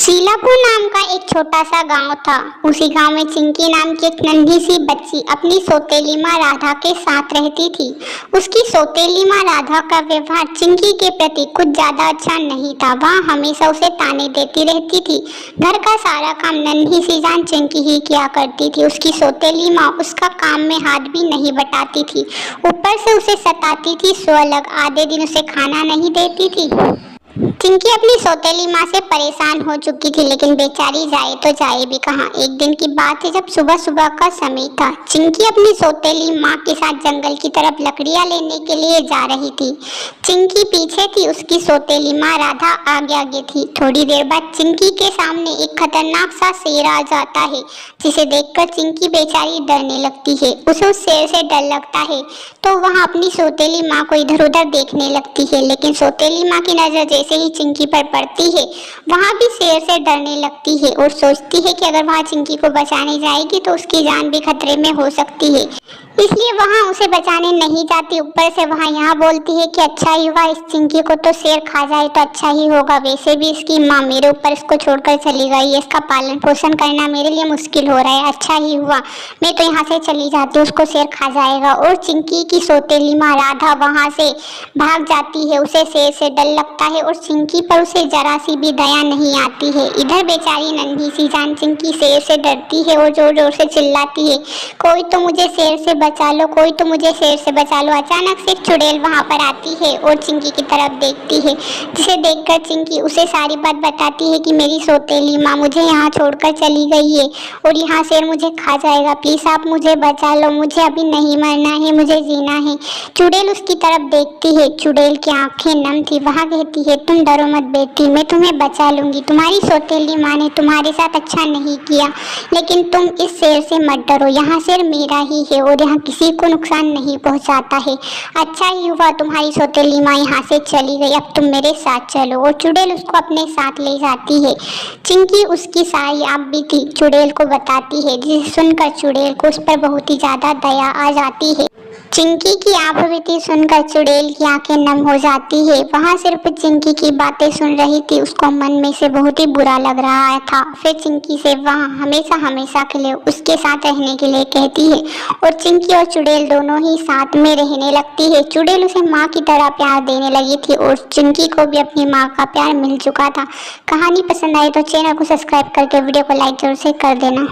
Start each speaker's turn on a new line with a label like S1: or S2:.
S1: सीलापुर नाम का एक छोटा सा गांव था। उसी गांव में चिंकी नाम की एक नन्ही सी बच्ची अपनी सौतेली माँ राधा के साथ रहती थी। उसकी सौतेली माँ राधा का व्यवहार चिंकी के प्रति कुछ ज्यादा अच्छा नहीं था। वह हमेशा उसे ताने देती रहती थी। घर का सारा काम नन्ही सी जान चिंकी ही किया करती थी। उसकी सौतेली माँ उसका काम में हाथ भी नहीं बटाती थी। ऊपर से उसे सताती थी सो अलग आधे दिन उसे खाना नहीं देती थी। चिंकी अपनी सौतेली माँ से परेशान हो चुकी थी, लेकिन बेचारी जाए तो जाए भी कहाँ। एक दिन की बात है जब सुबह सुबह का समय था। चिंकी अपनी सौतेली माँ के साथ जंगल की तरफ लकड़ियाँ लेने के लिए जा रही थी। चिंकी पीछे थी, उसकी सौतेली माँ राधा आगे आगे थी। थोड़ी देर बाद चिंकी के सामने एक खतरनाक सा शेर आ जाता है, जिसे देखकर चिंकी बेचारी डरने लगती है। उसे उस शेर से डर लगता है तो वह अपनी सौतेली माँ को इधर उधर देखने लगती है, लेकिन सौतेली माँ की नजर जैसे ही चिंकी पर पड़ती है वहाँ भी शेर से डरने लगती है और सोचती है कि अगर वहाँ चिंकी को बचाने जाएगी तो उसकी जान भी खतरे में हो सकती है, इसलिए वहाँ उसे बचाने नहीं जाती। ऊपर से वहाँ यहाँ बोलती है कि अच्छा ही हुआ, इस चिंकी को तो शेर खा जाए तो अच्छा ही होगा। वैसे भी इसकी माँ मेरे ऊपर इसको छोड़कर चली गई है, इसका पालन पोषण करना मेरे लिए मुश्किल हो रहा है। अच्छा ही हुआ मैं तो यहाँ से चली जाती हूँ, उसको शेर खा जाएगा। और चिंकी की सौतेली माँ राधा वहाँ से भाग जाती है। उसे शेर से डर लगता है और चिंकी पर उसे जरा सी भी दया नहीं आती है। इधर बेचारी नन्ही सी जान चिंकी शेर से डरती है और जोर जोर से चिल्लाती है, कोई तो मुझे शेर से बचा लो, कोई तो मुझे शेर से बचा लो। अचानक से एक चुड़ैल वहाँ पर आती है और चिंकी की तरफ देखती है, जिसे देखकर चिंकी उसे सारी बात बताती है कि मेरी सौतेली माँ मुझे यहाँ छोड़कर चली गई है और यहाँ शेर मुझे खा जाएगा, प्लीज आप मुझे बचा लो, मुझे अभी नहीं मरना है, मुझे जीना है। चुड़ैल उसकी तरफ देखती है, चुड़ैल की आंखें नम थी। वह कहती है, तुम डरो मत बेटी, मैं तुम्हें बचा लूंगी। तुम्हारी सौतेली माँ ने तुम्हारे साथ अच्छा नहीं किया, लेकिन तुम इस शेर से मत डरो, यहाँ शेर मेरा ही है और यहाँ किसी को नुकसान नहीं पहुँचाता है। अच्छा ही हुआ तुम्हारी सौतेली माँ यहाँ से चली गई, अब तुम मेरे साथ चलो। और चुड़ैल उसको अपने साथ ले जाती है। चिंकी उसकी सारी आप भी थी चुड़ैल को बताती है, जिसे सुनकर चुड़ैल को उस पर बहुत ही ज्यादा दया आ जाती है। चिंकी की आप बीती सुनकर चुड़ैल की आंखें नम हो जाती है। वहाँ सिर्फ चिंकी की बातें सुन रही थी, उसको मन में से बहुत ही बुरा लग रहा था। फिर चिंकी से वहाँ हमेशा हमेशा के लिए उसके साथ रहने के लिए कहती है और चिंकी और चुड़ैल दोनों ही साथ में रहने लगती है। चुड़ैल उसे माँ की तरह प्यार देने लगी थी और चिंकी को भी अपनी माँ का प्यार मिल चुका था। कहानी पसंद आई तो चैनल को सब्सक्राइब करके वीडियो को लाइक जरूर से कर देना।